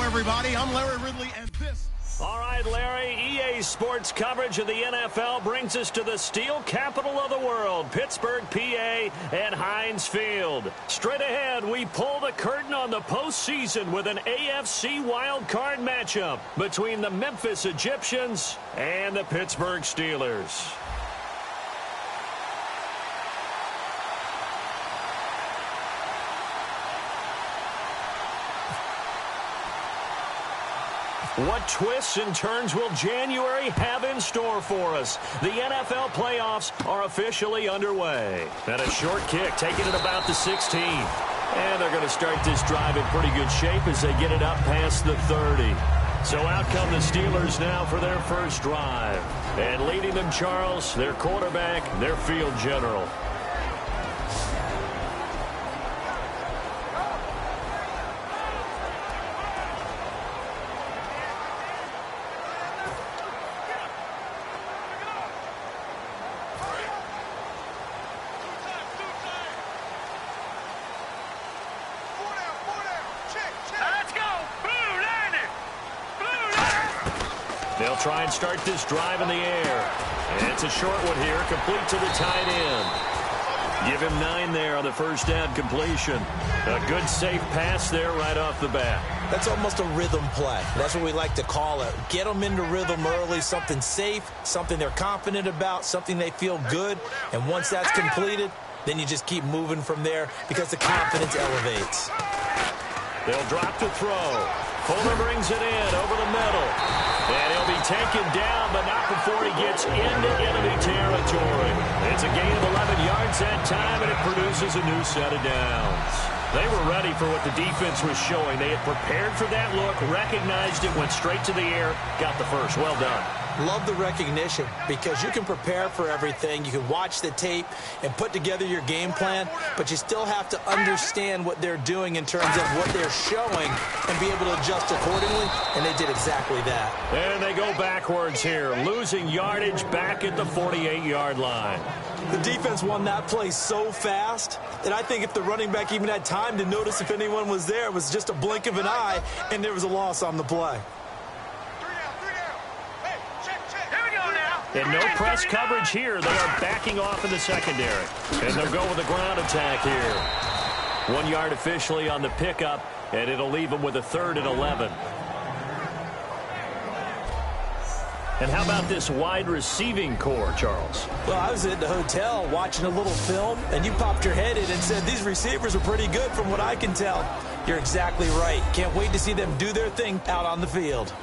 Everybody, I'm Larry Ridley, and this... All right, Larry, EA Sports coverage of the NFL brings us to the steel capital of the world, Pittsburgh, PA, and Heinz Field. Straight ahead, we pull the curtain on the postseason with an AFC wildcard matchup between the Memphis Egyptians and the Pittsburgh Steelers. What twists and turns will January have in store for us? The NFL playoffs are officially underway. And a short kick taking it about the 16. And they're going to start this drive in pretty good shape as they get it up past the 30. So out come the Steelers now for their first drive. And leading them, Charles, their quarterback, their field general. They'll try and start this drive in the air. And it's a short one here, complete to the tight end. Give him 9 there on the first down completion. A good, safe pass there right off the bat. That's almost a rhythm play. That's what we like to call it. Get them into rhythm early, something safe, something they're confident about, something they feel good. And once that's completed, then you just keep moving from there because the confidence elevates. They'll drop to throw. Fuller brings it in over the middle. And he'll be taken down, but not before he gets into enemy territory. It's a gain of 11 yards that time, and it produces a new set of downs. They were ready for what the defense was showing. They had prepared for that look, recognized it, went straight to the air, got the first. Well done. Love the recognition because you can prepare for everything. You can watch the tape and put together your game plan, but you still have to understand what they're doing in terms of what they're showing and be able to adjust accordingly, and they did exactly that. And they go backwards here, losing yardage back at the 48-yard line. The defense won that play so fast that I think if the running back even had time to notice if anyone was there, it was just a blink of an eye, and there was a loss on the play. And no press coverage here. They are backing off in the secondary. And they'll go with a ground attack here. 1 yard officially on the pickup, and it'll leave them with a 3rd and 11. And how about this wide receiving core, Charles? Well, I was at the hotel watching a little film, and you popped your head in and said these receivers are pretty good from what I can tell. You're exactly right. Can't wait to see them do their thing out on the field.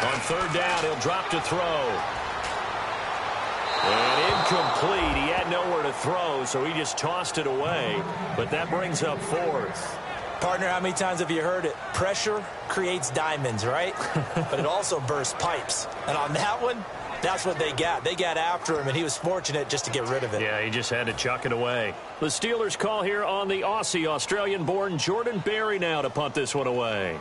On 3rd down, he'll drop to throw. And incomplete. He had nowhere to throw, so he just tossed it away. But that brings up 4th. Partner, how many times have you heard it? Pressure creates diamonds, right? But it also bursts pipes. And on that one, that's what they got. They got after him, and he was fortunate just to get rid of it. Yeah, he just had to chuck it away. The Steelers call here on the Aussie, Australian-born Jordan Berry now to punt this one away.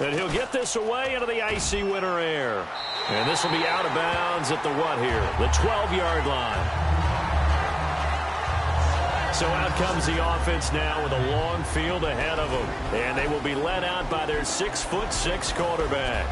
And he'll get this away into the icy winter air. And this will be out of bounds at the what here? The 12-yard line. So out comes the offense now with a long field ahead of them. And they will be led out by their 6'6" quarterback.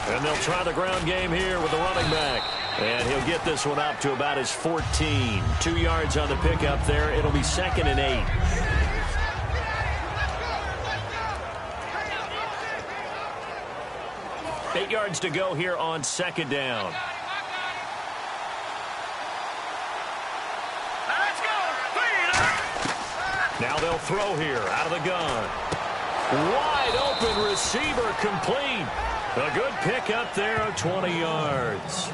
And they'll try the ground game here with the running back. And he'll get this one up to about his 14. 2 yards on the pickup there. It'll be 2nd and 8. Eight yards to go here on 2nd down. Now they'll throw here out of the gun. Wide open receiver complete. A good pickup there of 20 yards.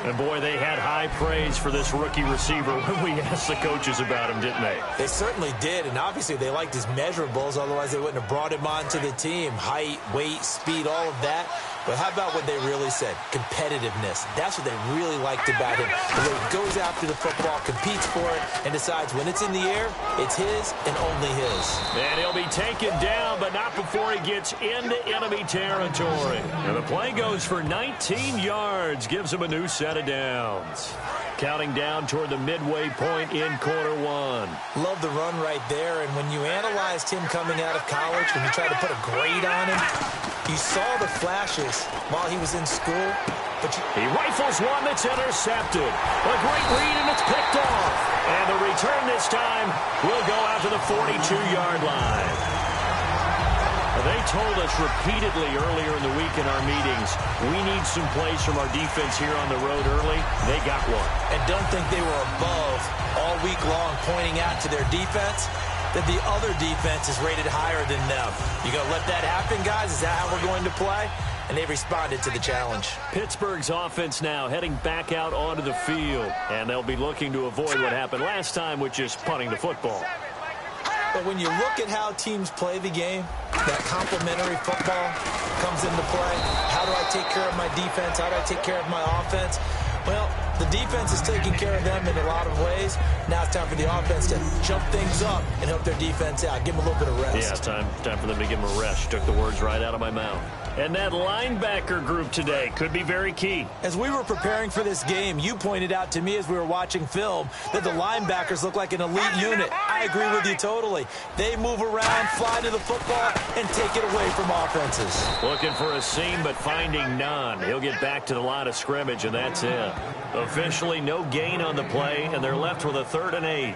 And, boy, they had high praise for this rookie receiver when we asked the coaches about him, didn't they? They certainly did, and obviously they liked his measurables. Otherwise, they wouldn't have brought him onto the team. Height, weight, speed, all of that. But how about what they really said? Competitiveness. That's what they really liked about him. The way he goes after the football, competes for it, and decides when it's in the air, it's his and only his. And he'll be taken down, but not before he gets into enemy territory. And the play goes for 19 yards, gives him a new set of downs. Counting down toward the midway point in quarter one. Love the run right there, and when you analyzed him coming out of college, when you tried to put a grade on him, you saw the flashes while he was in school. But he rifles one that's intercepted. A great read, and it's picked off. And the return this time will go out to the 42-yard line. They told us repeatedly earlier in the week in our meetings, we need some plays from our defense here on the road early. They got one. And don't think they were above all week long pointing out to their defense that the other defense is rated higher than them. You going to let that happen, guys? Is that how we're going to play? And they responded to the challenge. Pittsburgh's offense now heading back out onto the field. And they'll be looking to avoid what happened last time, which is punting the football. But when you look at how teams play the game, that complementary football comes into play. How do I take care of my defense? How do I take care of my offense? Well, the defense is taking care of them in a lot of ways. Now it's time for the offense to jump things up and help their defense out. Give them a little bit of rest. Yeah, time for them to give them a rest. Took the words right out of my mouth. And that linebacker group today could be very key. As we were preparing for this game, you pointed out to me as we were watching film that the linebackers look like an elite unit. I agree with you totally. They move around, fly to the football, and take it away from offenses. Looking for a seam, but finding none. He'll get back to the line of scrimmage, and that's it. Officially no gain on the play, and they're left with a 3rd and 8.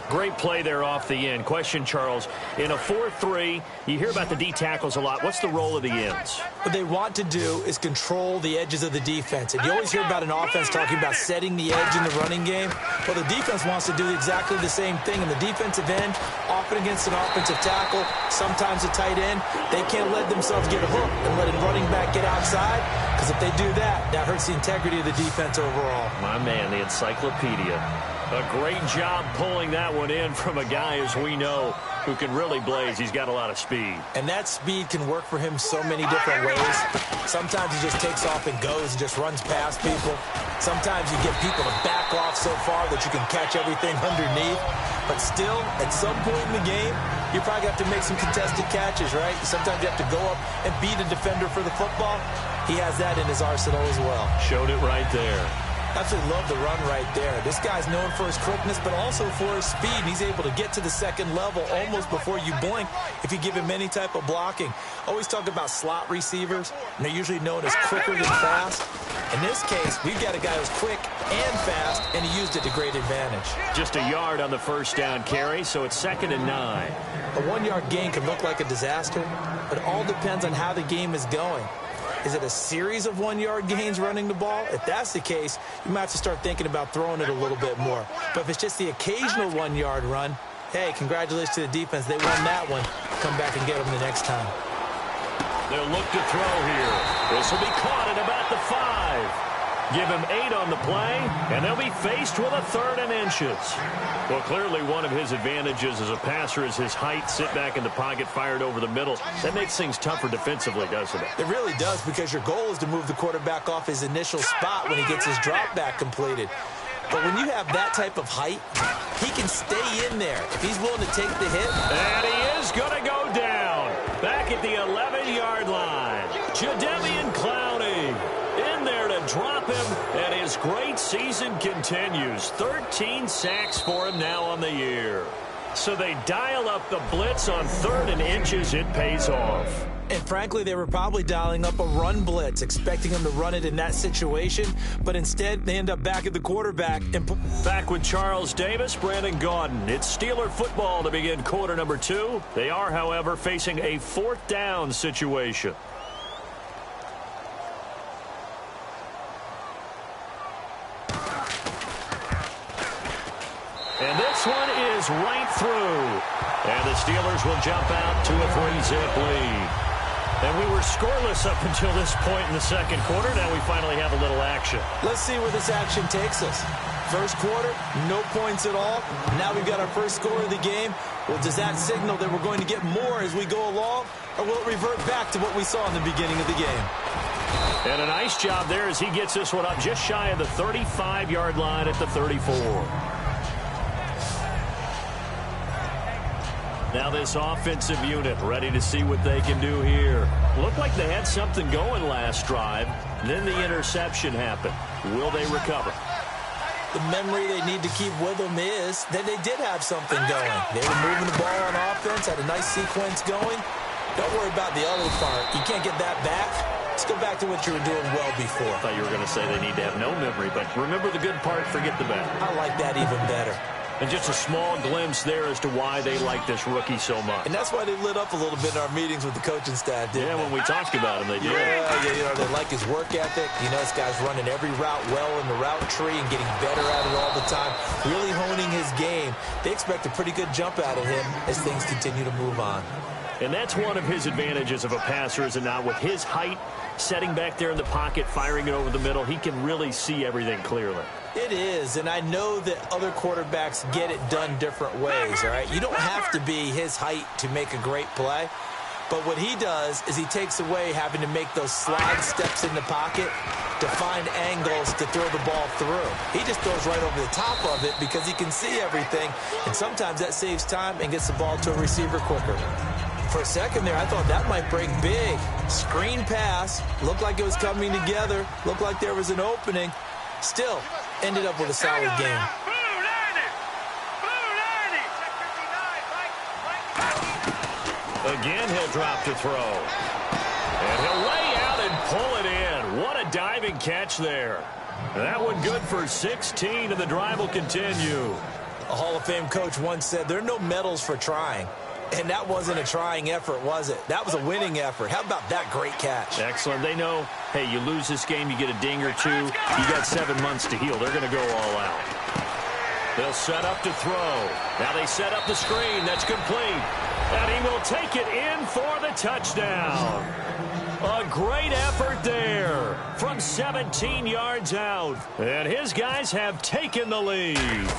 Great play there off the end. Question, Charles, in a 4-3, you hear about the D tackles a lot. What's the role of the ends? What they want to do is control the edges of the defense. And you always hear about an offense talking about setting the edge in the running game. Well, the defense wants to do exactly the same thing. And the defensive end, often against an offensive tackle, sometimes a tight end, they can't let themselves get hooked and let a running back get outside. Because if they do that, that hurts the integrity of the defense overall. My man, the encyclopedia. A great job pulling that one in from a guy, as we know, who can really blaze. He's got a lot of speed. And that speed can work for him so many different ways. Sometimes he just takes off and goes and just runs past people. Sometimes you get people to back off so far that you can catch everything underneath. But still, at some point in the game, you probably have to make some contested catches, right? Sometimes you have to go up and beat a defender for the football. He has that in his arsenal as well. Showed it right there. Absolutely love the run right there. This guy's known for his quickness, but also for his speed. And he's able to get to the second level almost before you blink if you give him any type of blocking. Always talk about slot receivers, and they're usually known as quicker than fast. In this case, we've got a guy who's quick and fast, and he used it to great advantage. Just a yard on the first down carry, so it's 2nd and 9. A 1-yard gain can look like a disaster, but it all depends on how the game is going. Is it a series of 1-yard gains running the ball? If that's the case, you might have to start thinking about throwing it a little bit more. But if it's just the occasional 1-yard run, hey, congratulations to the defense. They won that one. Come back and get them the next time. They'll look to throw here. This will be caught at about the 5. Give him 8 on the play, and they'll be faced with a 3rd and inches. Well, clearly one of his advantages as a passer is his height. Sit back in the pocket, fired over the middle. That makes things tougher defensively, doesn't it? It really does, because your goal is to move the quarterback off his initial spot when he gets his drop back completed. But when you have that type of height, he can stay in there if he's willing to take the hit. And he is going to go down. Back at the 11-yard line. Jadeveon Clowney in there to drop him, and his great season continues. 13 sacks for him now on the year. So they dial up the blitz on 3rd and inches. It pays off. And frankly, they were probably dialing up a run blitz, expecting him to run it in that situation. But instead, they end up back at the quarterback. And back with Charles Davis, Brandon Gaudin. It's Steeler football to begin quarter number 2. They are, however, facing a 4th down situation. And this one is right through. And the Steelers will jump out to a 3-zip lead. And we were scoreless up until this point in the second quarter. Now we finally have a little action. Let's see where this action takes us. First quarter, no points at all. Now we've got our first score of the game. Well, does that signal that we're going to get more as we go along? Or will it revert back to what we saw in the beginning of the game? And a nice job there as he gets this one up just shy of the 35-yard line at the 34. Now this offensive unit ready to see what they can do here. Looked like they had something going last drive. Then the interception happened. Will they recover? The memory they need to keep with them is that they did have something going. They were moving the ball on offense, had a nice sequence going. Don't worry about the other part. You can't get that back. Let's go back to what you were doing well before. I thought you were going to say they need to have no memory, but remember the good part, forget the bad. I like that even better. And just a small glimpse there as to why they like this rookie so much. And that's why they lit up a little bit in our meetings with the coaching staff, didn't they? When we talked about him, they did. Yeah, they like his work ethic. You know, this guy's running every route well in the route tree and getting better at it all the time, really honing his game. They expect a pretty good jump out of him as things continue to move on. And that's one of his advantages of a passer, is it not? With his height, setting back there in the pocket, firing it over the middle, he can really see everything clearly. It is, and I know that other quarterbacks get it done different ways, all right? You don't have to be his height to make a great play, but what he does is he takes away having to make those slide steps in the pocket to find angles to throw the ball through. He just throws right over the top of it because he can see everything, and sometimes that saves time and gets the ball to a receiver quicker. For a second there, I thought that might break big. Screen pass, looked like it was coming together, looked like there was an opening. Still, ended up with a solid game. Again, he'll drop to throw. And he'll lay out and pull it in. What a diving catch there. That one good for 16, and the drive will continue. A Hall of Fame coach once said, there are no medals for trying. And that wasn't a trying effort, was it? That was a winning effort. How about that great catch? Excellent. They know, hey, you lose this game, you get a ding or two. You got 7 months to heal. They're going to go all out. They'll set up to throw. Now they set up the screen. That's complete. And he will take it in for the touchdown. A great effort there from 17 yards out. And his guys have taken the lead.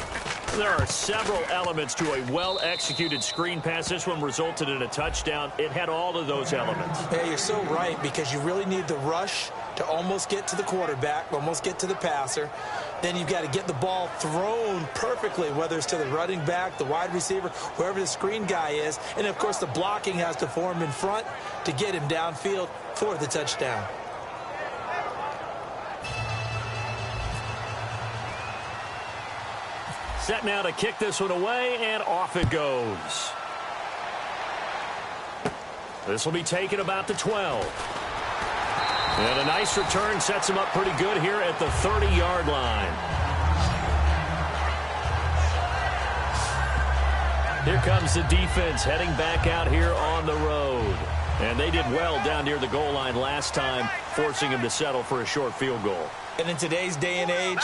There are several elements to a well-executed screen pass. This one resulted in a touchdown. It had all of those elements. Yeah, you're so right, because you really need the rush to almost get to the quarterback, almost get to the passer. Then you've got to get the ball thrown perfectly, whether it's to the running back, the wide receiver, whoever the screen guy is. And, of course, the blocking has to form in front to get him downfield for the touchdown. Set now to kick this one away, and off it goes. This will be taken about the 12. And a nice return sets him up pretty good here at the 30-yard line. Here comes the defense heading back out here on the road. And they did well down near the goal line last time, forcing him to settle for a short field goal. And in today's day and age,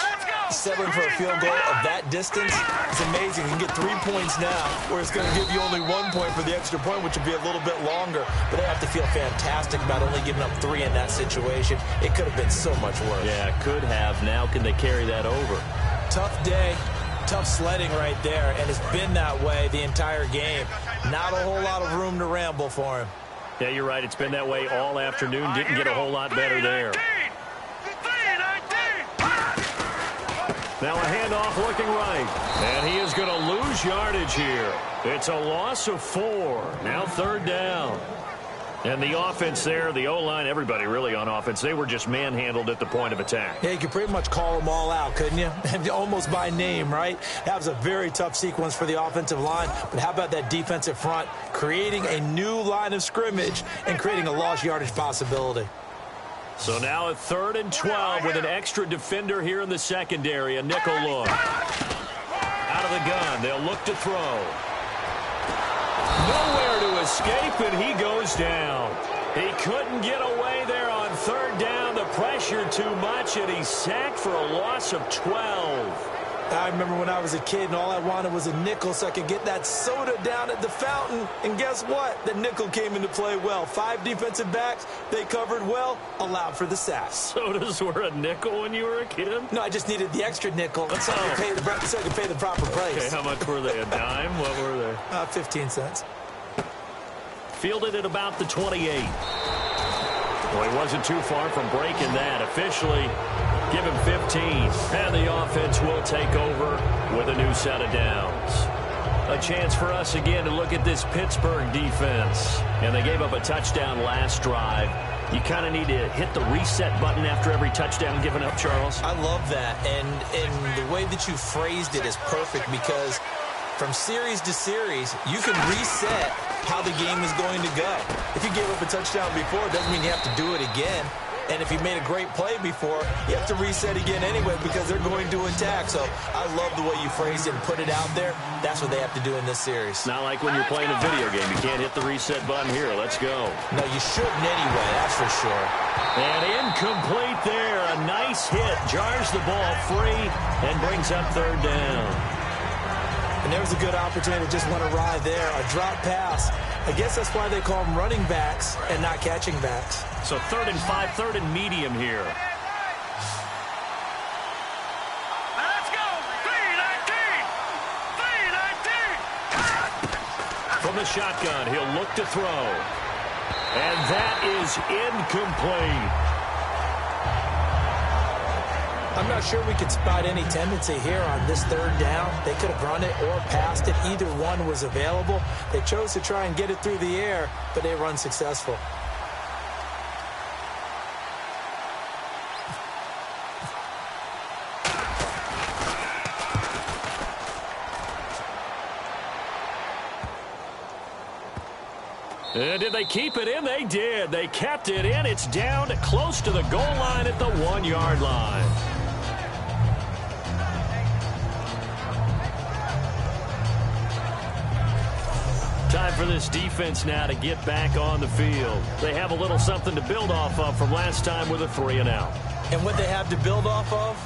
settling for a field goal of that distance is amazing. You can get 3 points now, where it's going to give you only 1 point for the extra point, which would be a little bit longer. But they have to feel fantastic about only giving up 3 in that situation. It could have been so much worse. Yeah, could have. Now can they carry that over? Tough day, tough sledding right there, and it's been that way the entire game. Not a whole lot of room to ramble for him. Yeah, you're right. It's been that way all afternoon. Didn't get a whole lot better there. Now a handoff looking right. And he is going to lose yardage here. It's a loss of 4. Now 3rd down. And the offense there, the O-line, everybody really on offense, they were just manhandled at the point of attack. Yeah, you could pretty much call them all out, couldn't you? Almost by name, right? That was a very tough sequence for the offensive line. But how about that defensive front creating a new line of scrimmage and creating a lost yardage possibility? So now a 3rd and 12 with an extra defender here in the secondary, a nickel look. Out of the gun, they'll look to throw. Nowhere to escape, and he goes down. He couldn't get away there on 3rd down. The pressure too much, and he's sacked for a loss of 12. I remember when I was a kid and all I wanted was a nickel so I could get that soda down at the fountain. And guess what? The nickel came into play well. 5 defensive backs, they covered well, allowed for the sacks. Sodas were a nickel when you were a kid? No, I just needed the extra nickel so I could pay the proper price. Okay, how much were they? A dime? What were they? 15 cents. Fielded at about the 28. Well, he wasn't too far from breaking that. Officially, give him 15. And the offense will take over with a new set of downs. A chance for us again to look at this Pittsburgh defense. And they gave up a touchdown last drive. You kind of need to hit the reset button after every touchdown given up, Charles. I love that. And the way that you phrased it is perfect because from series to series, you can reset how the game is going to go. If you gave up a touchdown before, it doesn't mean you have to do it again. And if you made a great play before, you have to reset again anyway because they're going to attack. So I love the way you phrased it and put it out there. That's what they have to do in this series. Not like when you're playing a video game. You can't hit the reset button here. Let's go. No, you shouldn't anyway, that's for sure. And incomplete there. A nice hit. Jars the ball free and brings up 3rd down. And there was a good opportunity to just went awry there. A drop pass. I guess that's why they call them running backs and not catching backs. So 3rd and 5, 3rd and medium here. Let's go. 3-19. 3-19. From the shotgun, he'll look to throw. And that is incomplete. I'm not sure we could spot any tendency here on this 3rd down. They could have run it or passed it. Either one was available. They chose to try and get it through the air, but they were unsuccessful. Did they keep it in? They did. They kept it in. It's down close to the goal line at the 1-yard line. Time for this defense now to get back on the field. They have a little something to build off of from last time with a 3-and-out. And what they have to build off of?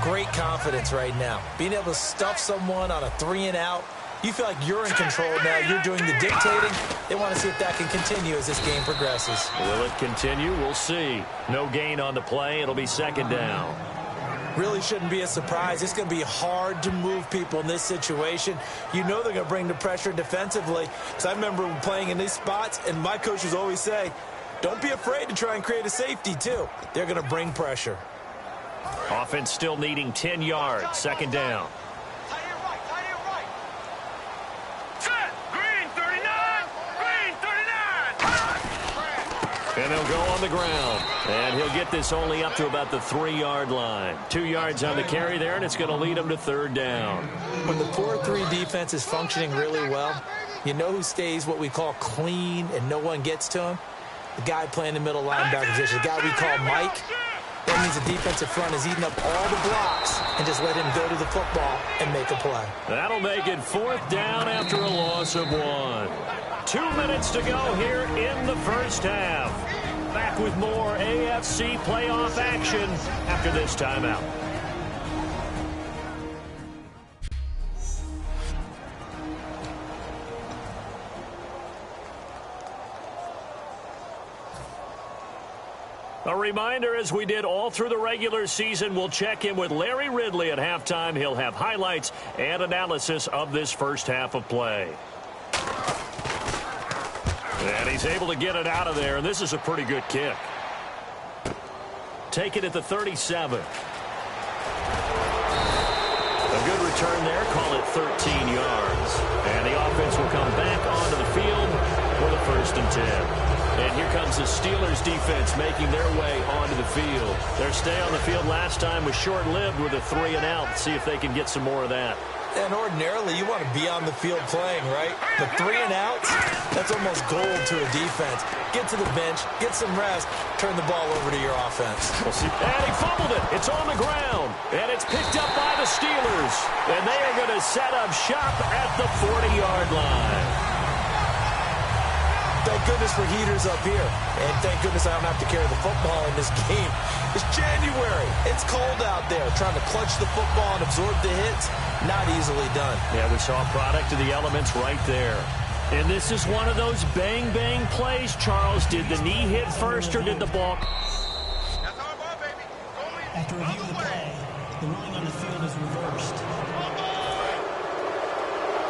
Great confidence right now. Being able to stuff someone on a 3-and-out. You feel like you're in control now. You're doing the dictating. They want to see if that can continue as this game progresses. Will it continue? We'll see. No gain on the play. It'll be 2nd down. Really shouldn't be a surprise. It's going to be hard to move people in this situation. You know they're going to bring the pressure defensively. Because I remember playing in these spots, and my coaches always say, don't be afraid to try and create a safety, too. They're going to bring pressure. Offense still needing 10 yards. 2nd down. And they'll go on the ground. And he'll get this only up to about the 3-yard line. 2 yards on the carry there, and it's going to lead him to 3rd down. When the 4-3 defense is functioning really well, you know who stays what we call clean and no one gets to him? The guy playing the middle linebacker position, the guy we call Mike. That means the defensive front is eating up all the blocks and just let him go to the football and make a play. That'll make it 4th down after a loss of 1. 2 minutes to go here in the first half. Back with more AFC playoff action after this timeout. A reminder, as we did all through the regular season, we'll check in with Larry Ridley at halftime. He'll have highlights and analysis of this first half of play. And he's able to get it out of there, and this is a pretty good kick. Take it at the 37. A good return there, call it 13 yards. And the offense will come back onto the field for the 1st and 10. And here comes the Steelers defense making their way onto the field. Their stay on the field last time was short-lived with a 3-and-out. Let's see if they can get some more of that. And ordinarily, you want to be on the field playing, right? But 3-and-outs, that's almost gold to a defense. Get to the bench, get some rest, turn the ball over to your offense. We'll see. And he fumbled it. It's on the ground. And it's picked up by the Steelers. And they are going to set up shop at the 40-yard line. Thank goodness for heaters up here. And thank goodness I don't have to carry the football in this game. It's January. It's cold out there. Trying to clutch the football and absorb the hits, not easily done. Yeah, we saw a product of the elements right there. And this is one of those bang-bang plays, Charles. Did the knee hit first or did the ball? That's our ball, baby. After review of the play, the ruling on the field is reversed.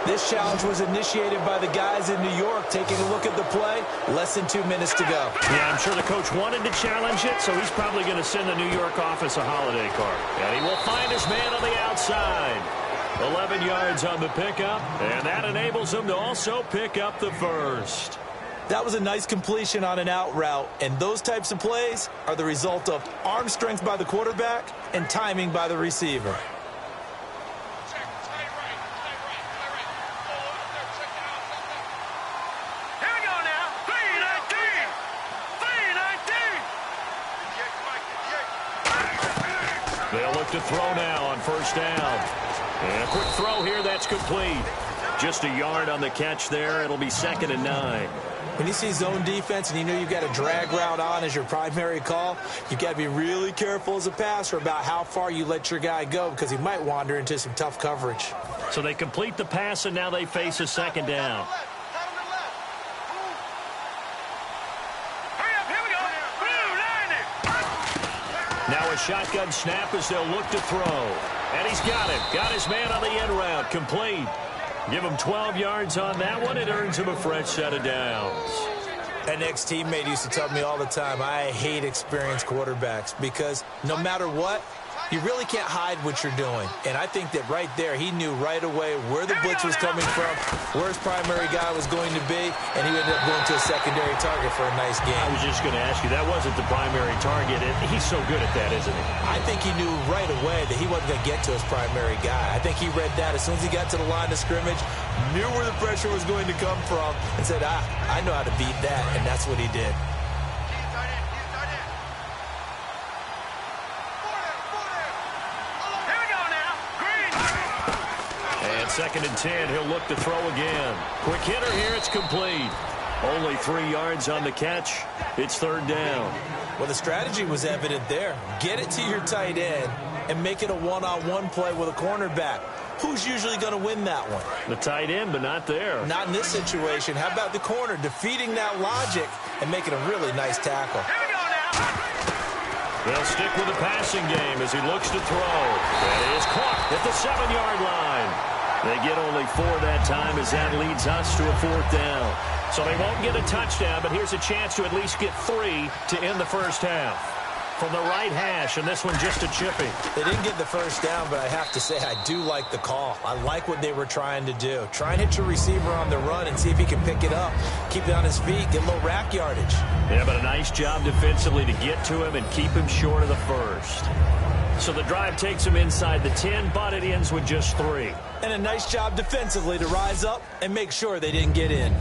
This challenge was initiated by the guys in New York. Taking a look at the play, less than 2 minutes to go. Yeah, I'm sure the coach wanted to challenge it, so he's probably going to send the New York office a holiday card. And he will find his man on the outside. 11 yards on the pickup, and that enables him to also pick up the first. That was a nice completion on an out route, and those types of plays are the result of arm strength by the quarterback and timing by the receiver. They'll look to throw now on 1st down. And a quick throw here, that's complete. Just a yard on the catch there. It'll be 2nd and 9. When you see zone defense and you know you've got a drag route on as your primary call, you've got to be really careful as a passer about how far you let your guy go because he might wander into some tough coverage. So they complete the pass, and now they face a 2nd down. Now a shotgun snap as they'll look to throw. And he's got it. Got his man on the end route. Complete. Give him 12 yards on that one. It earns him a fresh set of downs. An ex-teammate used to tell me all the time, I hate experienced quarterbacks because no matter what, you really can't hide what you're doing. And I think that right there, he knew right away where the blitz was coming from, where his primary guy was going to be, and he ended up going to a secondary target for a nice game. I was just going to ask you, that wasn't the primary target. He's so good at that, isn't he? I think he knew right away that he wasn't going to get to his primary guy. I think he read that as soon as he got to the line of scrimmage, knew where the pressure was going to come from, and said, I know how to beat that, and that's what he did. And 2nd and 10, he'll look to throw again. Quick hitter here, it's complete. Only 3 yards on the catch. It's 3rd down. Well, the strategy was evident there. Get it to your tight end and make it a one-on-one play with a cornerback. Who's usually going to win that one? The tight end, but not there. Not in this situation. How about the corner defeating that logic and making a really nice tackle? They'll stick with the passing game as he looks to throw. That is caught at the 7-yard line. They get only 4 that time as that leads us to a 4th down. So they won't get a touchdown, but here's a chance to at least get 3 to end the first half. From the right hash, and this one just a chippy. They didn't get the first down, but I have to say I do like the call. I like what they were trying to do. Try and hit your receiver on the run and see if he can pick it up. Keep it on his feet, get a little rack yardage. Yeah, but a nice job defensively to get to him and keep him short of the first. So the drive takes him inside the 10, but it ends with just 3. And a nice job defensively to rise up and make sure they didn't get in.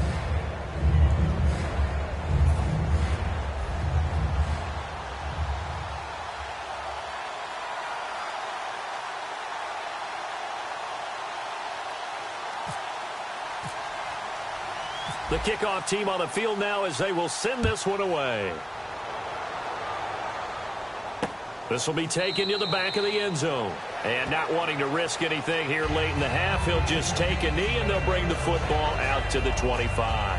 The kickoff team on the field now as they will send this one away. This will be taken to the back of the end zone. And not wanting to risk anything here late in the half, he'll just take a knee and they'll bring the football out to the 25.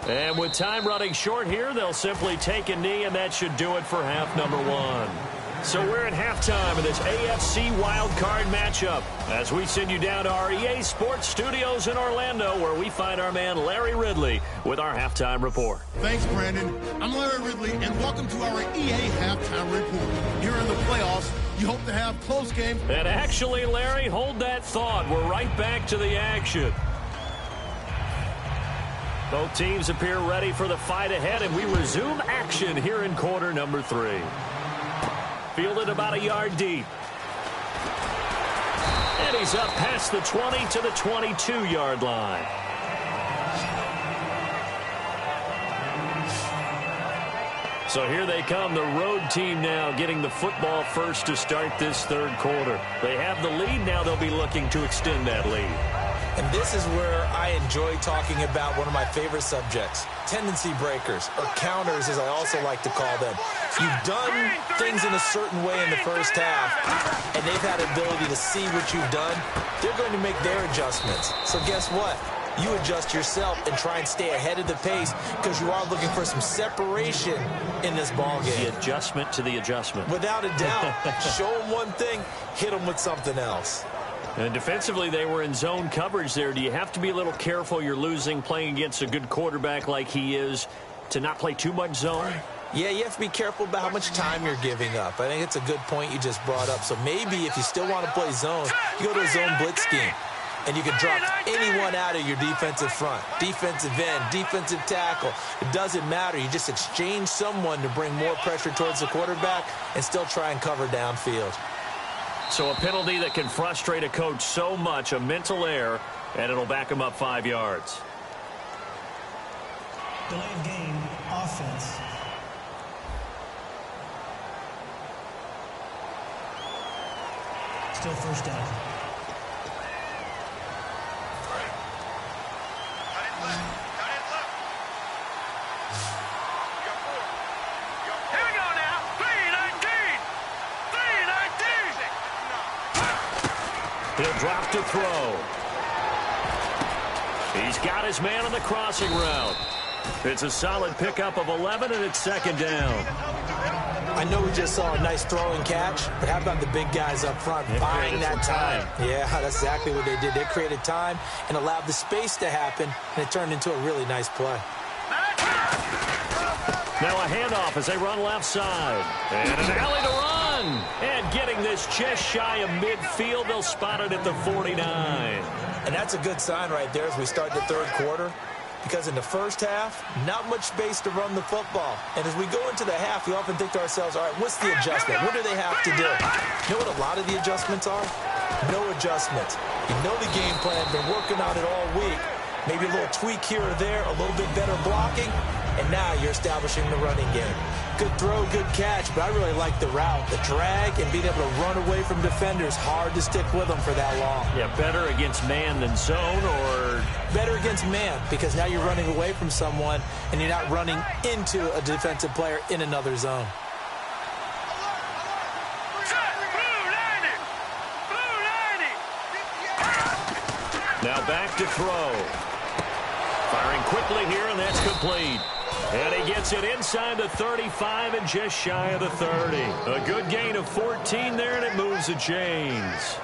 And with time running short here, they'll simply take a knee, and that should do it for half number one. So we're at halftime of this AFC wildcard matchup as we send you down to our EA Sports Studios in Orlando, where we find our man Larry Ridley with our halftime report. Thanks, Brandon. I'm Larry Ridley, and welcome to our EA Halftime Report. Here in the playoffs, you hope to have close games. And actually, Larry, hold that thought. We're right back to the action. Both teams appear ready for the fight ahead, and we resume action here in quarter number 3. Fielded about a yard deep. And he's up past the 20 to the 22-yard line. So here they come, the road team now getting the football first to start this third quarter. They have the lead. Now they'll be looking to extend that lead. And this is where I enjoy talking about one of my favorite subjects, tendency breakers, or counters as I also like to call them. You've done things in a certain way in the first half, and they've had the ability to see what you've done. They're going to make their adjustments. So guess what? You adjust yourself and try and stay ahead of the pace because you are looking for some separation in this ball game. The adjustment to the adjustment. Without a doubt. Show them one thing, hit them with something else. And defensively, they were in zone coverage there. Do you have to be a little careful? You're losing playing against a good quarterback like he is to not play too much zone? Yeah, you have to be careful about how much time you're giving up. I think it's a good point you just brought up. So maybe if you still want to play zone, you go to a zone blitz scheme. And you can drop anyone out of your defensive front, defensive end, defensive tackle. It doesn't matter. You just exchange someone to bring more pressure towards the quarterback and still try and cover downfield. So a penalty that can frustrate a coach so much, a mental error, and it'll back him up 5 yards. Delay of game, offense. Still first down. He'll drop to throw. He's got his man on the crossing route. It's a solid pickup of 11, and it's second down. I know we just saw a nice throwing catch, but how about the big guys up front buying that time? Yeah, that's exactly what they did. They created time and allowed the space to happen, and it turned into a really nice play. Now a handoff as they run left side. And an alley to run. And getting this just shy of midfield, they'll spot it at the 49. And that's a good sign right there as we start the third quarter. Because in the first half, not much space to run the football. And as we go into the half, we often think to ourselves, all right, what's the adjustment? What do they have to do? You know what a lot of the adjustments are? No adjustments. You know the game plan, been working on it all week. Maybe a little tweak here or there, a little bit better blocking, and now you're establishing the running game. Good throw, good catch, but I really like the route, the drag, and being able to run away from defenders. Hard to stick with them for that long. Yeah, better against man than zone, or? Better against man, because now you're running away from someone, and you're not running into a defensive player in another zone. Now back to throw. Firing quickly here, and that's complete. And he gets it inside the 35 and just shy of the 30. A good gain of 14 there, and it moves the chains.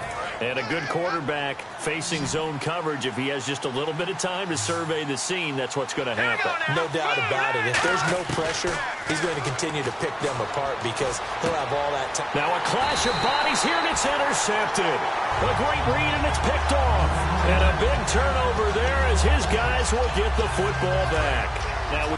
And a good quarterback facing zone coverage. If he has just a little bit of time to survey the scene, that's what's going to happen. No doubt about it. If there's no pressure, he's going to continue to pick them apart because he'll have all that time. Now a clash of bodies here, and it's intercepted. A great read, and it's picked off. And a big turnover there as his guys will get the football back. Now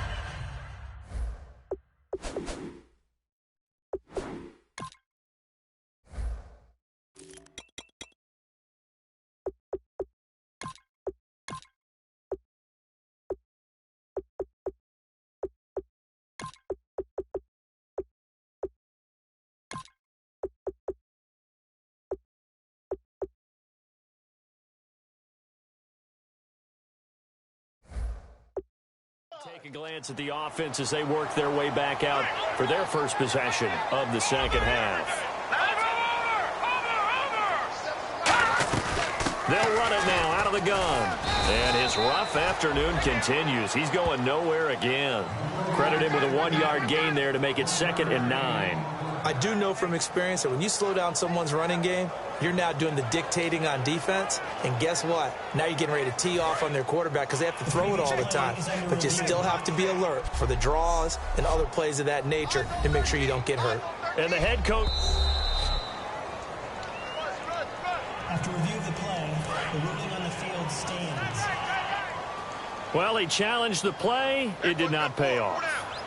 take a glance at the offense as they work their way back out for their first possession of the second half. They'll run it now out of the gun. And his rough afternoon continues. He's going nowhere again. Credit him with a 1-yard gain there to make it 2nd and 9. I do know from experience that when you slow down someone's running game, you're now doing the dictating on defense. And guess what? Now you're getting ready to tee off on their quarterback because they have to throw it all the time. But you still have to be alert for the draws and other plays of that nature to make sure you don't get hurt. And the head coach. After review of the play, the ruling on the field stands. Well, he challenged the play. It did not pay off.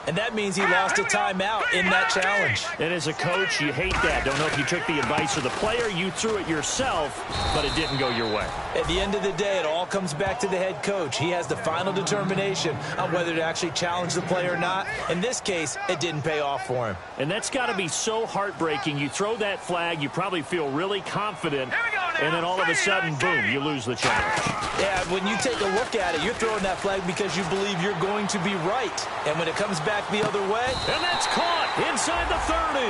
And that means he lost a timeout in that challenge. And as a coach, you hate that. Don't know if you took the advice of the player. You threw it yourself, but it didn't go your way. At the end of the day, it all comes back to the head coach. He has the final determination on whether to actually challenge the play or not. In this case, it didn't pay off for him. And that's got to be so heartbreaking. You throw that flag, you probably feel really confident, and then all of a sudden, boom, you lose the challenge. Yeah, when you take a look at it, you're throwing that flag because you believe you're going to be right. And when it comes back the other way, and that's caught inside the 30.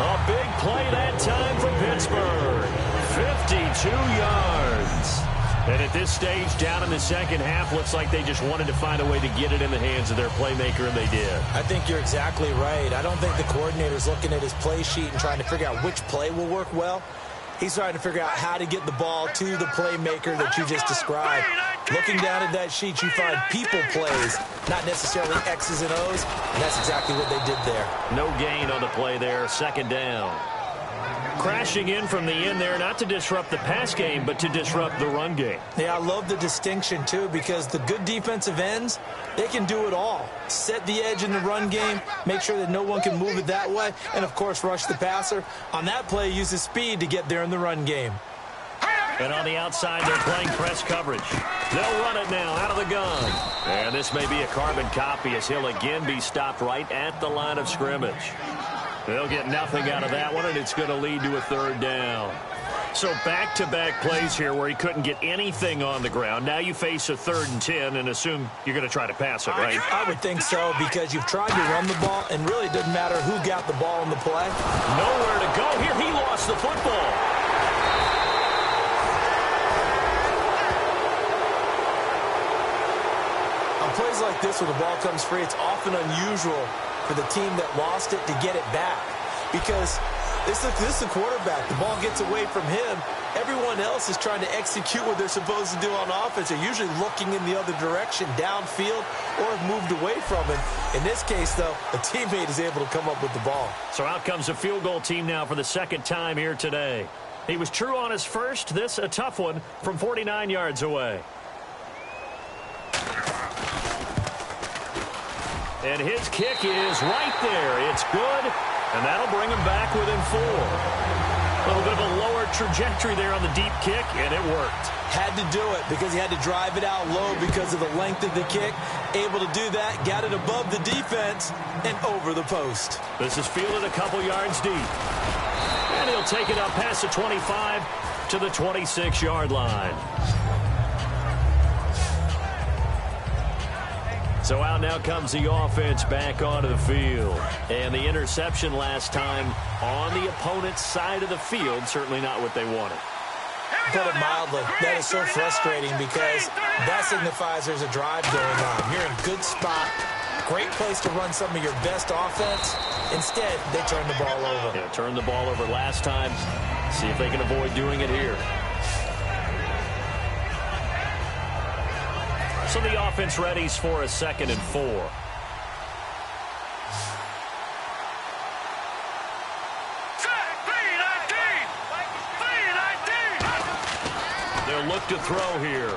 A big play that time for Pittsburgh. 52 yards. And at this stage, down in the second half, looks like they just wanted to find a way to get it in the hands of their playmaker, and they did. I think you're exactly right. I don't think the coordinator's looking at his play sheet and trying to figure out which play will work well. He's trying to figure out how to get the ball to the playmaker that you just described. Looking down at that sheet, you find people plays, not necessarily X's and O's, and that's exactly what they did there. No gain on the play there, 2nd down. Crashing in from the end there, not to disrupt the pass game, but to disrupt the run game. Yeah, I love the distinction, too, because the good defensive ends, they can do it all. Set the edge in the run game, make sure that no one can move it that way, and, of course, rush the passer. On that play, use his speed to get there in the run game. And on the outside, they're playing press coverage. They'll run it now out of the gun. And this may be a carbon copy as he'll again be stopped right at the line of scrimmage. They'll get nothing out of that one, and it's going to lead to a 3rd down. So back-to-back plays here where he couldn't get anything on the ground. Now you face a 3rd and 10 and assume you're going to try to pass it, right? I would think so, because you've tried to run the ball, and really it doesn't matter who got the ball in the play. Nowhere to go here. He lost the football. On plays like this where the ball comes free, it's often unusual for the team that lost it to get it back, because this is the quarterback. The ball gets away from him. Everyone else is trying to execute what they're supposed to do on offense. They're usually looking in the other direction, downfield, or have moved away from him. In this case, though, a teammate is able to come up with the ball. So out comes a field goal team now for the 2nd time here today. He was true on his first. This a tough one from 49 yards away. And his kick is right there. It's good, and that'll bring him back within 4. A little bit of a lower trajectory there on the deep kick, and it worked. Had to do it because he had to drive it out low because of the length of the kick. Able to do that, got it above the defense and over the post. This is fielded a couple yards deep. And he'll take it up past the 25 to the 26-yard line. So out now comes the offense back onto the field. And the interception last time on the opponent's side of the field, certainly not what they wanted. Put it mildly, that is so frustrating because that signifies there's a drive going on. You're in a good spot, great place to run some of your best offense. Instead, they turn the ball over. Yeah, turned the ball over last time. See if they can avoid doing it here. So the offense readies for a 2nd and 4. They'll look to throw here.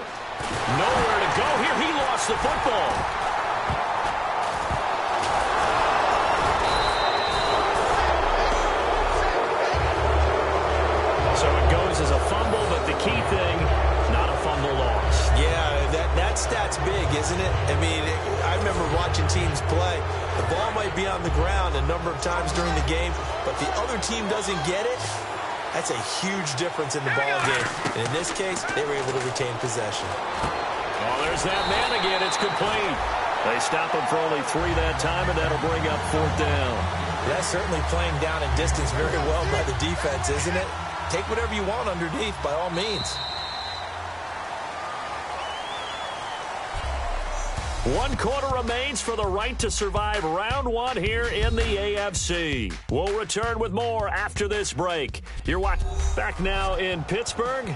Nowhere to go here. He lost the football. So it goes as a fumble, but the key thing, not a fumble loss. Yeah, that stat's big, isn't it? I mean, I remember watching teams play. The ball might be on the ground a number of times during the game, but the other team doesn't get it. That's a huge difference in the ball game. And in this case, they were able to retain possession. Oh, there's that man again. It's complete. They stop him for only 3 that time, and that'll bring up 4th down. That's certainly playing down in distance very well by the defense, isn't it? Take whatever you want underneath, by all means. 1 quarter remains for the right to survive round 1 here in the AFC. We'll return with more after this break. You're watching back now in Pittsburgh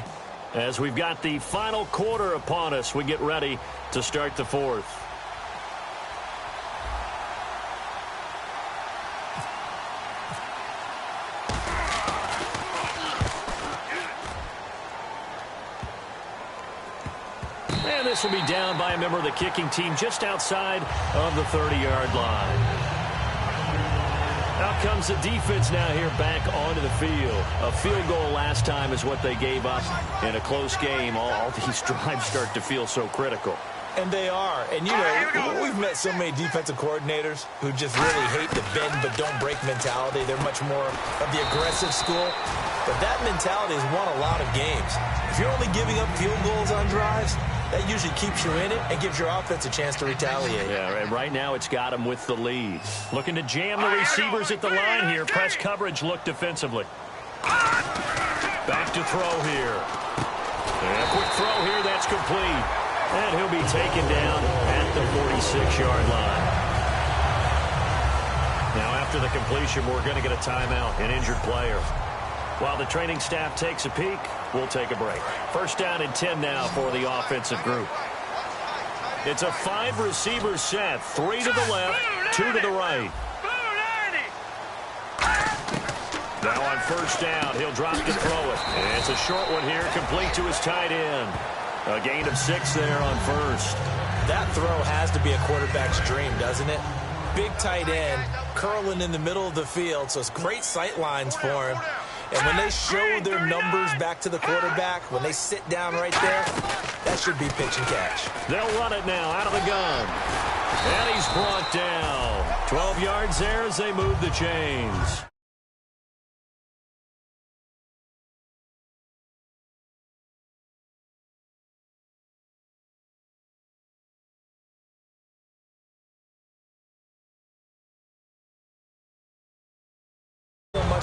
as we've got the final quarter upon us. We get ready to start the 4th. And this will be down by a member of the kicking team just outside of the 30-yard line. Out comes the defense now here back onto the field. A field goal last time is what they gave up in a close game. All these drives start to feel so critical. And they are. And, you know, we've met so many defensive coordinators who just really hate the bend but don't break mentality. They're much more of the aggressive school. But that mentality has won a lot of games. If you're only giving up field goals on drives, that usually keeps you in it and gives your offense a chance to retaliate. Yeah, and right now it's got them with the lead. Looking to jam the receivers at the line here. Press coverage look defensively. Back to throw here. And a quick throw here, that's complete. And he'll be taken down at the 46-yard line. Now after the completion, we're going to get a timeout, an injured player. While the training staff takes a peek, we'll take a break. First down and 10 now for the offensive group. It's a 5-receiver set. 3 to the left, 2 to the right. Now on first down, he'll drop to throw it. And it's a short one here, complete to his tight end. A gain of 6 there on first. That throw has to be a quarterback's dream, doesn't it? Big tight end, curling in the middle of the field, so it's great sight lines for him. And when they show their numbers back to the quarterback, when they sit down right there, that should be pitch and catch. They'll run it now out of the gun. And he's brought down. 12 yards there as they move the chains.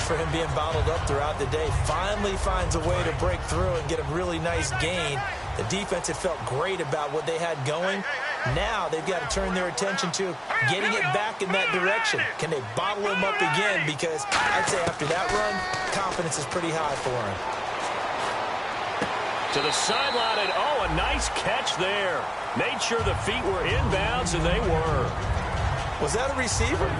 For him being bottled up throughout the day, finally finds a way to break through and get a really nice gain. The defense had felt great about what they had going. Now they've got to turn their attention to getting it back in that direction. Can they bottle him up again? Because I'd say after that run, confidence is pretty high for him. To the sideline, and oh, a nice catch there. Made sure the feet were inbounds, and they were. Was that a receiver?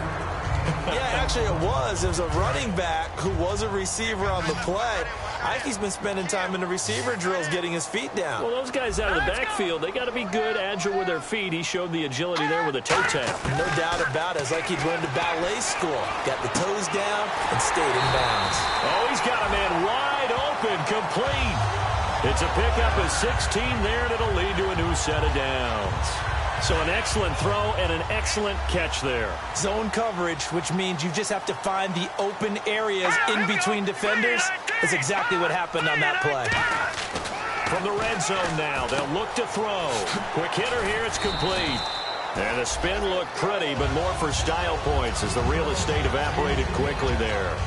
Yeah, actually it was. It was a running back who was a receiver on the play. I think he's been spending time in the receiver drills getting his feet down. Well, those guys out of the backfield, they got to be good, agile with their feet. He showed the agility there with a toe tap. No doubt about it. It's like he'd went to ballet school. Got the toes down and stayed in bounds. Oh, he's got a man wide open, complete. It's a pickup of 16 there, and it'll lead to a new set of downs. So an excellent throw and an excellent catch there. Zone coverage, which means you just have to find the open areas in between defenders. That's exactly what happened on that play. From the red zone now, they'll look to throw. Quick hitter here, it's complete. And the spin looked pretty, but more for style points as the real estate evaporated quickly there.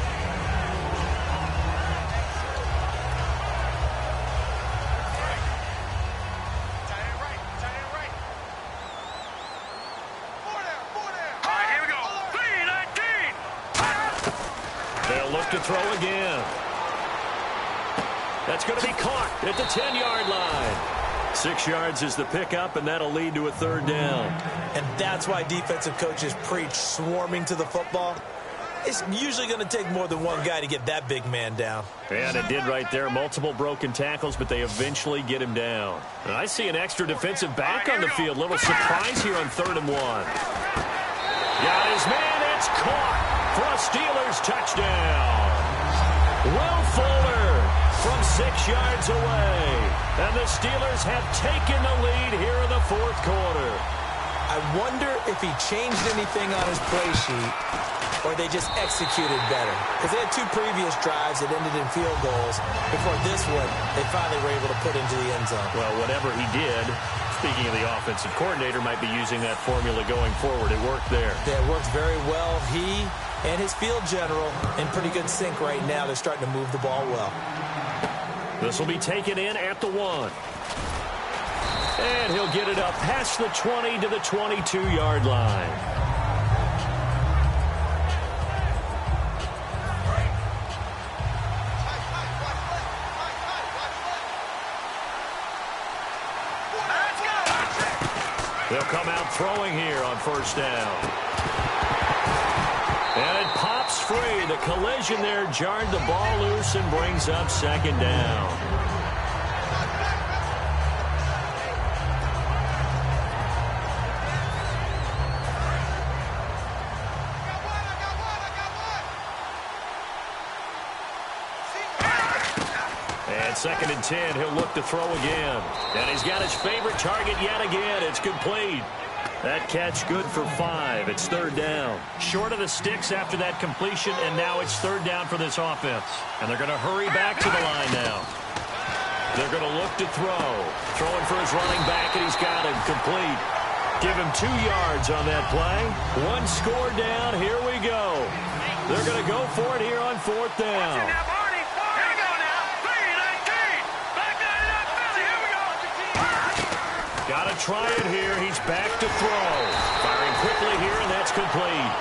To throw again. That's going to be caught at the 10-yard line. 6 yards is the pickup, and that'll lead to a third down. And that's why defensive coaches preach swarming to the football. It's usually going to take more than one guy to get that big man down. And it did right there. Multiple broken tackles, but they eventually get him down. And I see an extra defensive back on the field. Little surprise here on 3rd and 1. Got his man. It's caught for a Steelers touchdown. Will Fuller from 6 yards away. And the Steelers have taken the lead here in the 4th quarter. I wonder if he changed anything on his play sheet or they just executed better. Because they had 2 previous drives that ended in field goals. Before this one, they finally were able to put into the end zone. Well, whatever he did, speaking of the offensive coordinator, might be using that formula going forward. It worked there. Yeah, it worked very well. He and his field general in pretty good sync right now. They're starting to move the ball well. This will be taken in at the 1. And he'll get it up past the 20 to the 22-yard line. They'll come out throwing here on first down. And it pops free. The collision there jarred the ball loose and brings up second down. Second and 10, he'll look to throw again. And he's got his favorite target yet again. It's complete. That catch good for 5. It's third down. Short of the sticks after that completion, and now it's third down for this offense. And they're going to hurry back to the line now. They're going to look to throw. Throwing for his running back, and he's got him complete. Give him 2 yards on that play. 1 score down. Here we go. They're going to go for it here on fourth down. Got to try it here. He's back to throw. Firing quickly here, and that's complete.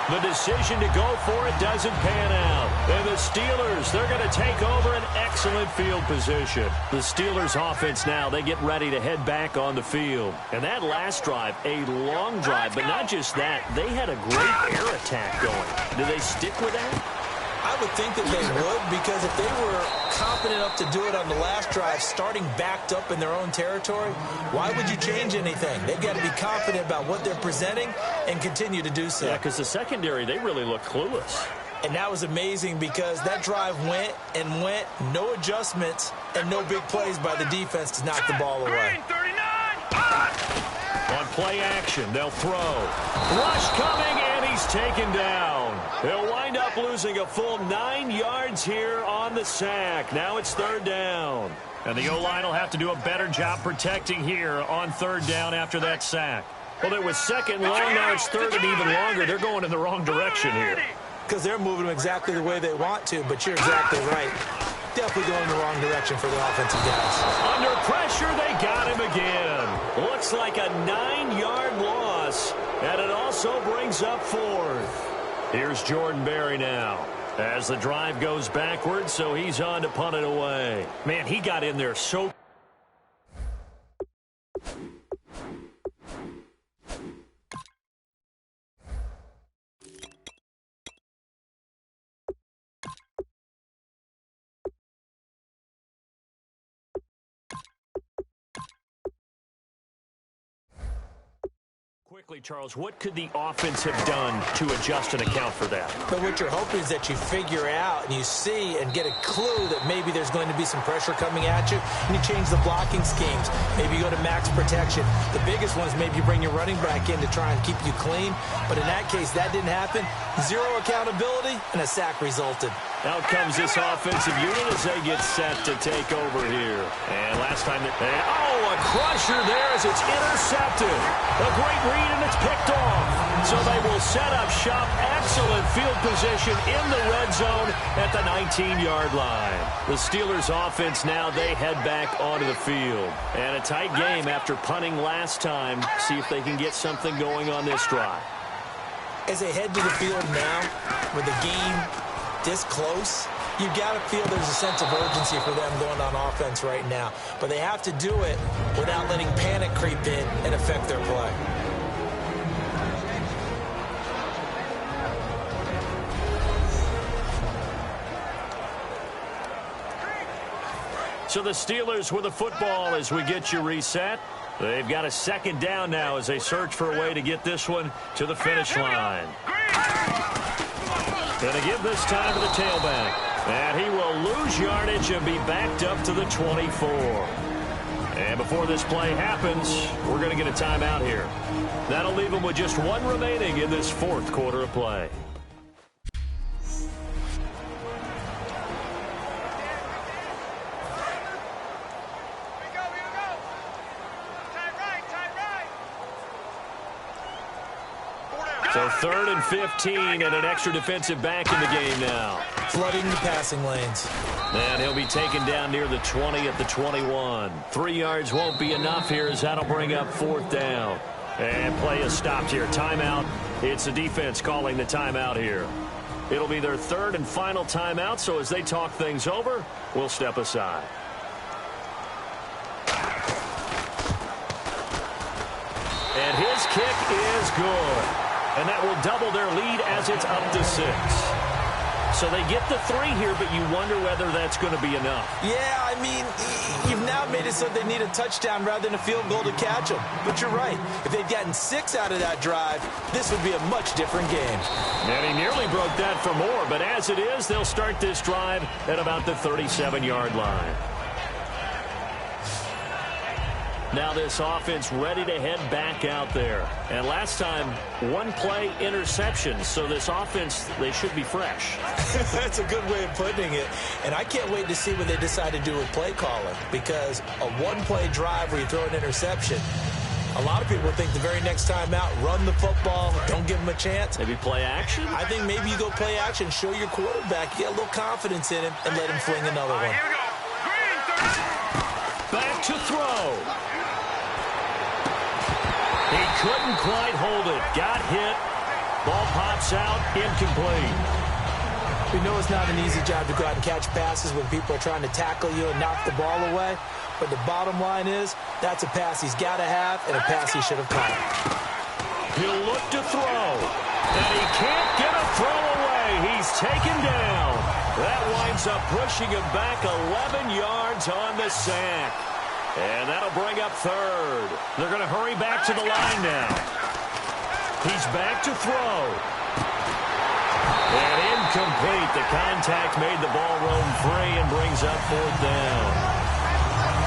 The decision to go for it doesn't pan out. And the Steelers, they're going to take over an excellent field position. The Steelers offense now, they get ready to head back on the field. And that last drive, a long drive, but not just that. They had a great air attack going. Do they stick with that? I would think that they would, because if they were confident enough to do it on the last drive, starting backed up in their own territory, why would you change anything? They've got to be confident about what they're presenting and continue to do so. Yeah, because the secondary, they really look clueless. And that was amazing because that drive went and went, no adjustments and no big plays by the defense to knock the ball away. On play action, they'll throw. Rush coming, and he's taken down. They'll wind up losing a full 9 yards here on the sack. Now it's third down. And the O-line will have to do a better job protecting here on third down after that sack. Well, it was second long, now it's third and even longer. They're going in the wrong direction here. Because they're moving them exactly the way they want to, but you're exactly right. Definitely going in the wrong direction for the offensive guys. Under pressure, they got him again. Looks like a 9-yard loss, and it also brings up fourth. Here's Jordan Berry now as the drive goes backwards, so he's on to punt it away. Man, he got in there so... Quickly, Charles, what could the offense have done to adjust and account for that? But what you're hoping is that you figure out and you see and get a clue that maybe there's going to be some pressure coming at you, and you change the blocking schemes. Maybe you go to max protection. The biggest one is maybe you bring your running back in to try and keep you clean. But in that case, that didn't happen. Zero accountability, and a sack resulted. Out comes this offensive unit as they get set to take over here. And last time a crusher there as it's intercepted. A great read, and it's picked off. So they will set up shop. Excellent field position in the red zone at the 19-yard line. The Steelers offense now, they head back onto the field. And a tight game after punting last time. See if they can get something going on this drive. As they head to the field now, with the game this close, you've got to feel there's a sense of urgency for them going on offense right now. But they have to do it without letting panic creep in and affect their play. So the Steelers with the football as we get you reset. They've got a second down now as they search for a way to get this one to the finish line. Going to give this time to the tailback. And he will lose yardage and be backed up to the 24. And before this play happens, we're going to get a timeout here. That'll leave him with just one remaining in this fourth quarter of play. So 3rd and 15 and an extra defensive back in the game now. flooding the passing lanes. And he'll be taken down near the 20 at the 21. 3 yards won't be enough here as that'll bring up 4th down. And play is stopped here. Timeout. It's the defense calling the timeout here. It'll be their 3rd and final timeout, so as they talk things over, we'll step aside. And his kick is good. And that will double their lead as it's up to 6. So they get the 3 here, but you wonder whether that's going to be enough. Yeah, I mean, you've now made it so they need a touchdown rather than a field goal to catch them. But you're right. If they'd gotten 6 out of that drive, this would be a much different game. And he nearly broke that for more, but as it is, they'll start this drive at about the 37-yard line. Now this offense ready to head back out there. And last time, 1 play interception. So this offense, they should be fresh. That's a good way of putting it. And I can't wait to see what they decide to do with play calling. Because a 1-play drive where you throw an interception, a lot of people think the very next time out, run the football, don't give them a chance. Maybe play action? I think maybe you go play action, show your quarterback, get a little confidence in him, and let him fling another one. Here we go. Green, 30. Back to throw. He couldn't quite hold it. Got hit. Ball pops out. Incomplete. We know it's not an easy job to go out and catch passes when people are trying to tackle you and knock the ball away. But the bottom line is, that's a pass he's got to have and a pass he should have caught. He'll look to throw. And he can't get a throw away. He's taken down. That winds up pushing him back 11 yards on the sack. And that'll bring up 3rd. They're going to hurry back to the line now. He's back to throw. And incomplete. The contact made the ball roam free and brings up 4th down.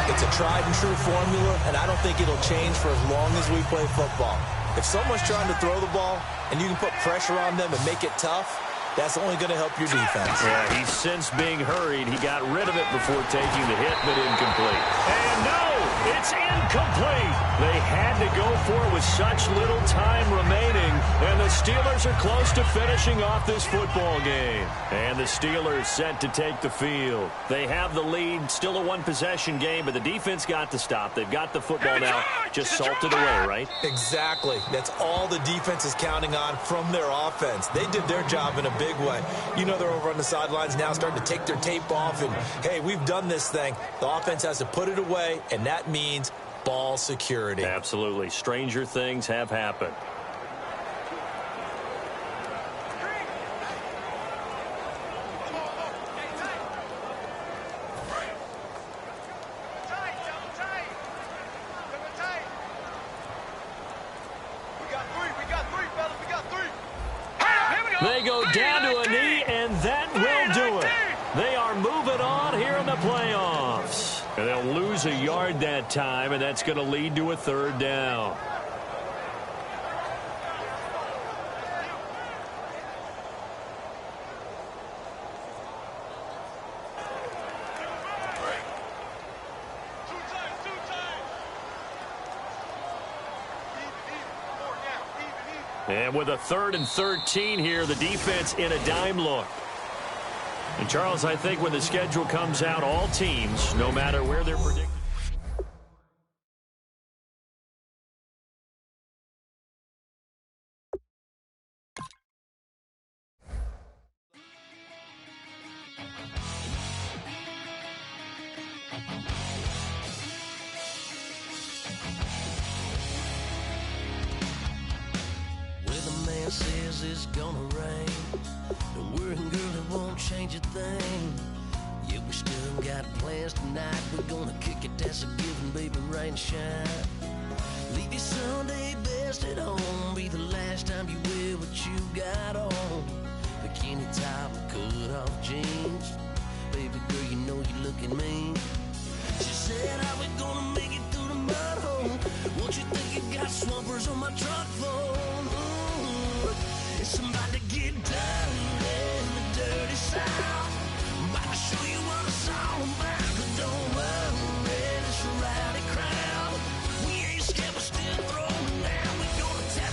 It's a tried and true formula, and I don't think it'll change for as long as we play football. If someone's trying to throw the ball and you can put pressure on them and make it tough, that's only going to help your defense. Yeah, he's since being hurried. He got rid of it before taking the hit, but incomplete. And no, it's incomplete. They had to go for it with such little time remaining, and the Steelers are close to finishing off this football game. And the Steelers set to take the field. They have the lead, still a 1-possession game, but the defense got to stop. They've got the football now, just salted away, right? Exactly. That's all the defense is counting on from their offense. They did their job in a big way. You know they're over on the sidelines now starting to take their tape off and, hey, we've done this thing. The offense has to put it away, and that means ball security. Absolutely. Stranger things have happened. They go down to a knee, and that will do it. They are moving on here in the playoffs. And they'll lose a yard that time, and that's going to lead to a 3rd down. And with a 3rd and 13 here, the defense in a dime look. And, Charles, I think when the schedule comes out, all teams, no matter where they're predicted. Says it's gonna rain. The working girl, it won't change a thing. Yeah, we still got plans tonight. We're gonna kick it, that's a given, baby, rain and shine. Leave your Sunday best at home. Be the last time you wear what you got on. Bikini top and cut off jeans. Baby girl, you know you looking mean. She said, how we gonna make it through the mud hole? Won't you think you got swampers on my truck floor? It's about to get done in the dirty South. I'm about to show you what it's all about. But don't worry, it's a rowdy crowd. We ain't scared, we're still throwing down. We gonna tap,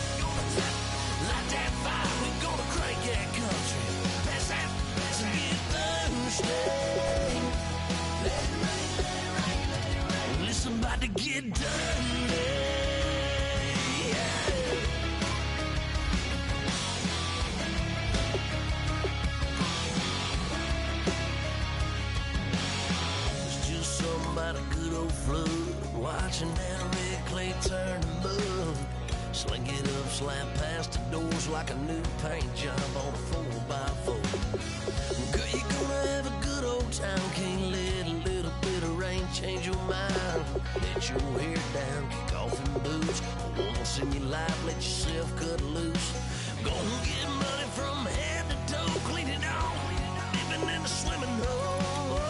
light that fire. We gonna crank that country. Pass that, get slap past the doors like a new paint job on a 4x4. Girl, you're gonna have a good old time. Can't let a little bit of rain change your mind. Let your hair down, kick off in boots. Once in your life, let yourself cut loose. Gonna get money from head to toe, clean it on, living in a swimming hole.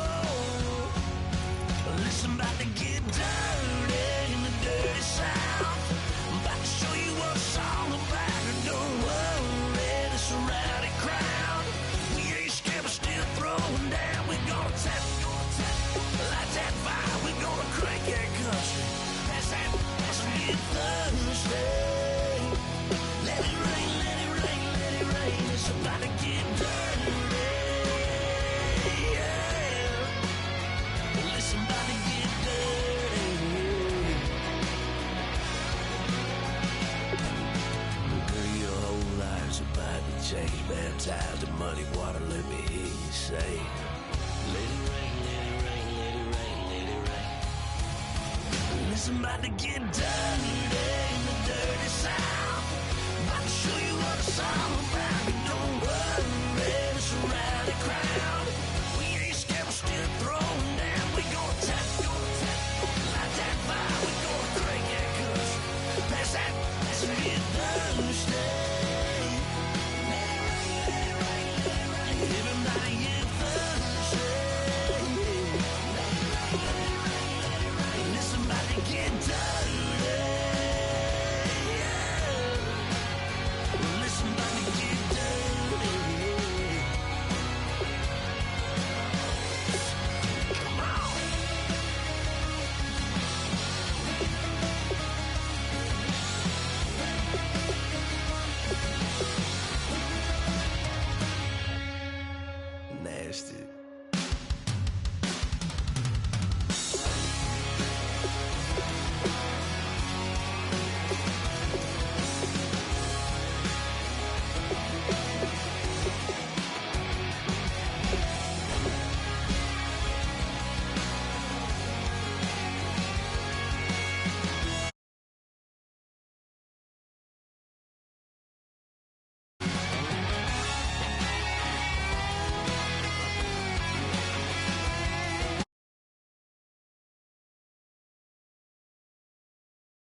Listen, about to get dirty in the dirty South. I'm about to show you what it's all about. Don't worry, this a rowdy crowd. We ain't scared, but still throwing down. We're gonna tap, light that fire. We're gonna crank that country. That's that, that's get Thursday. Let it rain, let it rain, let it rain. It's about to get dirty. Yeah. Listen, about to get dirty. Girl, your whole life's about to change. Baptized in muddy water, let me hear you say, let it rain, let it rain, let it rain, let it rain. Listen, about to get dirty.